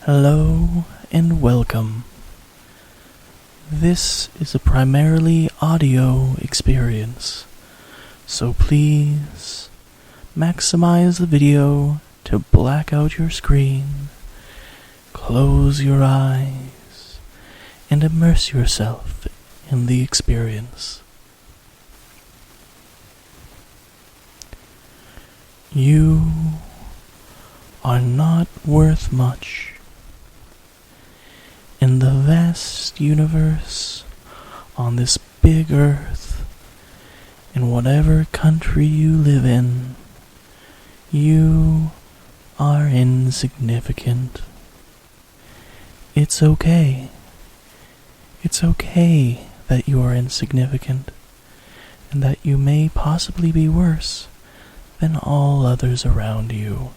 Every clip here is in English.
Hello and welcome. This is a primarily audio experience, so please maximize the video to black out your screen, close your eyes, and immerse yourself in the experience. You are not worth much. In the vast universe, on this big earth, in whatever country you live in, you are insignificant. It's okay. It's okay that you are insignificant, and that you may possibly be worse than all others around you.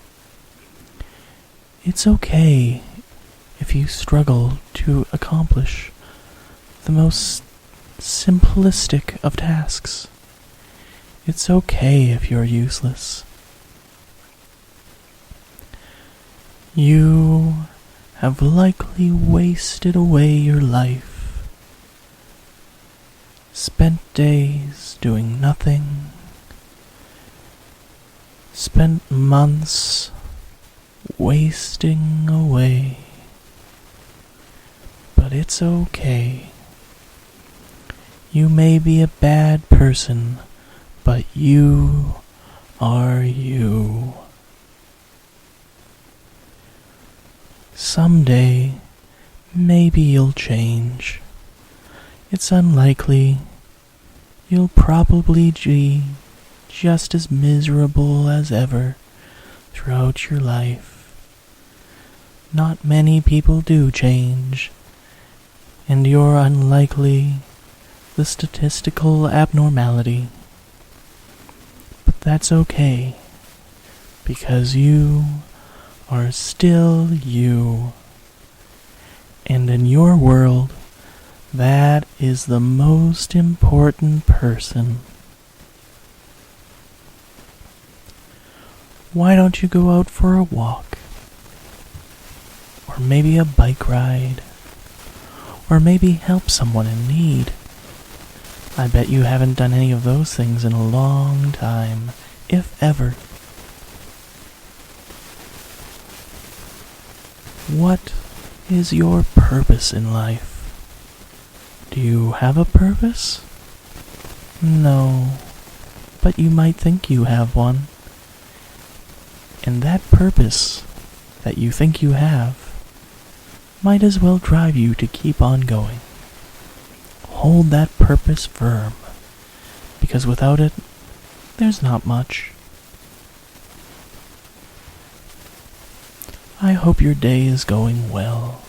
It's okay if you struggle to accomplish the most simplistic of tasks. It's okay if you're useless. You have likely wasted away your life, spent days doing nothing, spent months wasting away. But it's okay. You may be a bad person, but you are you. Someday, maybe you'll change. It's unlikely. You'll probably be just as miserable as ever throughout your life. Not many people do change, and you're unlikely the statistical abnormality. But that's okay, because you are still you. And in your world, that is the most important person. Why don't you go out for a walk? Or maybe a bike ride? Or maybe help someone in need? I bet you haven't done any of those things in a long time, if ever. What is your purpose in life? Do you have a purpose? No, but you might think you have one. And that purpose that you think you have might as well drive you to keep on going. Hold that purpose firm, because without it, there's not much. I hope your day is going well.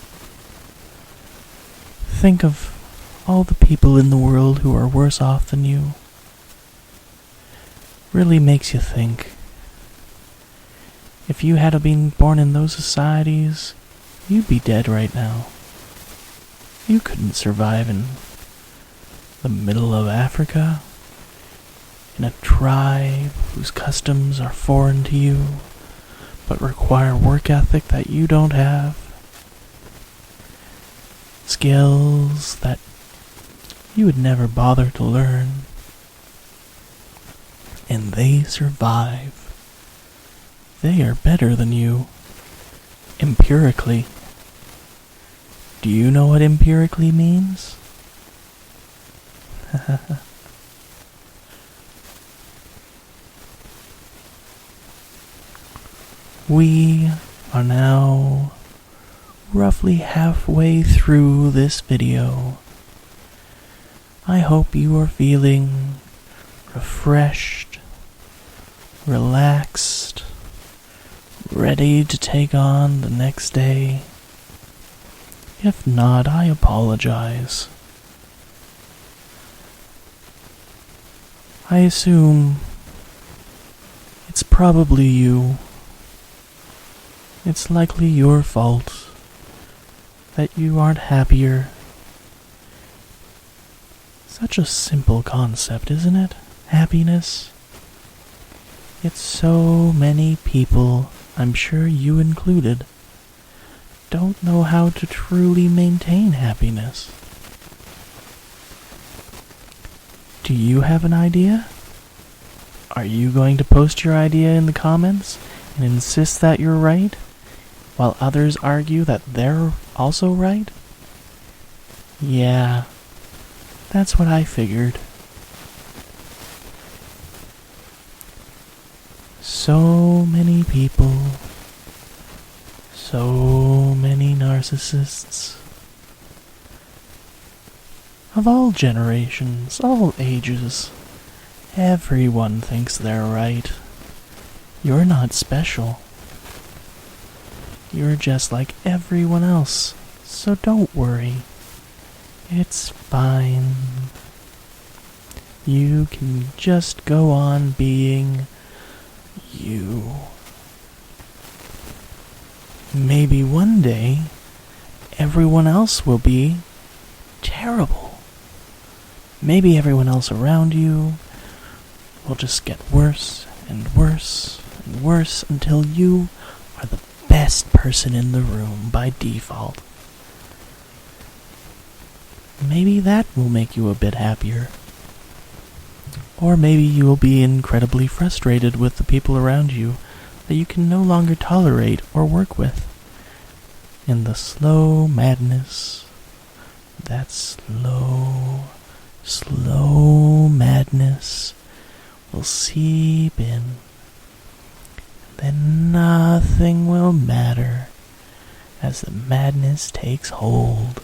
Think of all the people in the world who are worse off than you. Really makes you think. If you had been born in those societies, you'd be dead right now. You couldn't survive in the middle of Africa, in a tribe whose customs are foreign to you, but require work ethic that you don't have, skills that you would never bother to learn, and they survive. They are better than you, empirically. Do you know what empirically means? We are now roughly halfway through this video. I hope you are feeling refreshed, relaxed, ready to take on the next day. If not, I apologize. I assume it's probably you. It's likely your fault that you aren't happier. Such a simple concept, isn't it? Happiness. Yet so many people, I'm sure you included, don't know how to truly maintain happiness. Do you have an idea? Are you going to post your idea in the comments and insist that you're right, while others argue that they're also right? Yeah, that's what I figured. So many people, so many narcissists, of all generations, all ages. Everyone thinks they're right. You're not special. You're just like everyone else, so don't worry. It's fine. You can just go on being you. Maybe one day, everyone else will be terrible. Maybe everyone else around you will just get worse and worse and worse until you are the best person in the room by default. Maybe that will make you a bit happier. Or maybe you will be incredibly frustrated with the people around you that you can no longer tolerate or work with. In the slow madness, that slow madness will seep in. Then nothing will matter as the madness takes hold.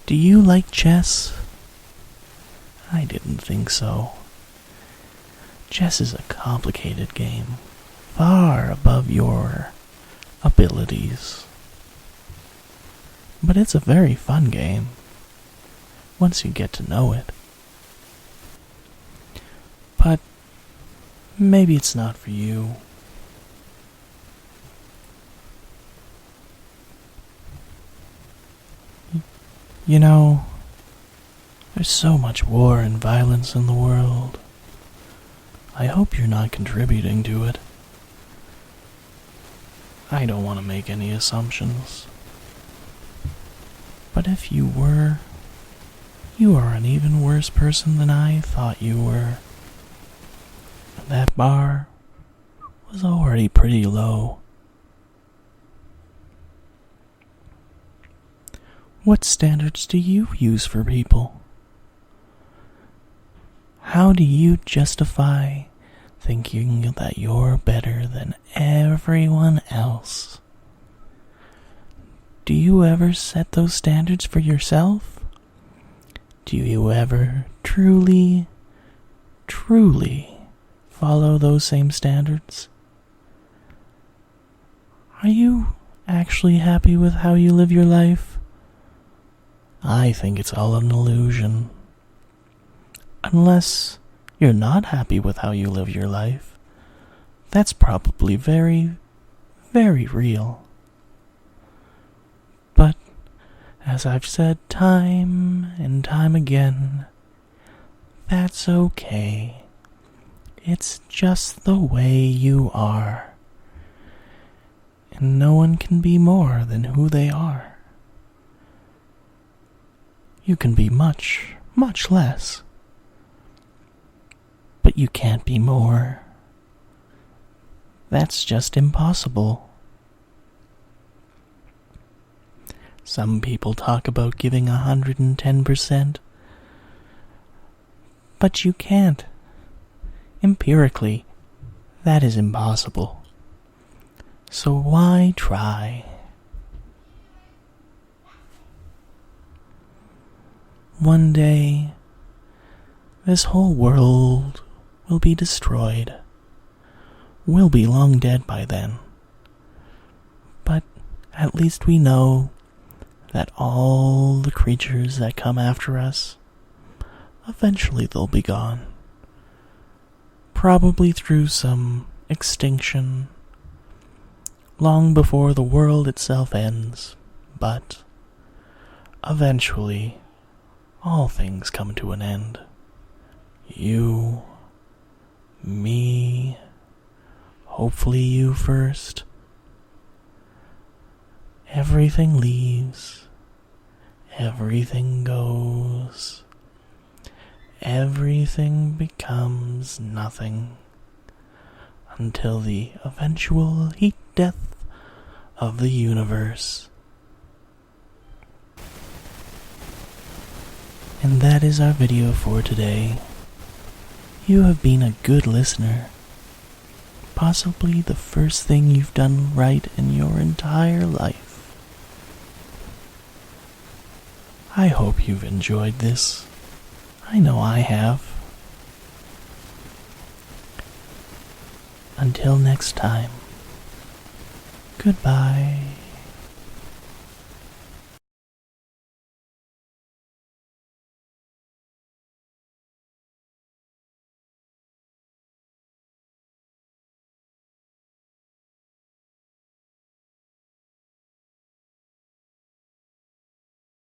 Do you like chess? I didn't think so. Chess is a complicated game, far above your abilities. But it's a very fun game, once you get to know it. But maybe it's not for you. You know, there's so much war and violence in the world. I hope you're not contributing to it. I don't want to make any assumptions. But if you were, you are an even worse person than I thought you were. That bar was already pretty low. What standards do you use for people? How do you justify thinking that you're better than everyone else? Do you ever set those standards for yourself? Do you ever truly follow those same standards? Are you actually happy with how you live your life? I think it's all an illusion. Unless you're not happy with how you live your life, that's probably very, very real. But, as I've said time and time again, that's okay. It's just the way you are. And no one can be more than who they are. You can be much, much less. But you can't be more. That's just impossible. Some people talk about giving 110%. But you can't. Empirically, that is impossible. So why try? One day, this whole world will be destroyed. We'll be long dead by then. But at least we know that all the creatures that come after us, eventually they'll be gone. Probably through some extinction, long before the world itself ends, but eventually all things come to an end. You, me, hopefully you first, everything leaves, everything goes, everything becomes nothing until the eventual heat death of the universe. And that is our video for today. You have been a good listener. Possibly the first thing you've done right in your entire life. I hope you've enjoyed this. I know I have. Until next time, goodbye.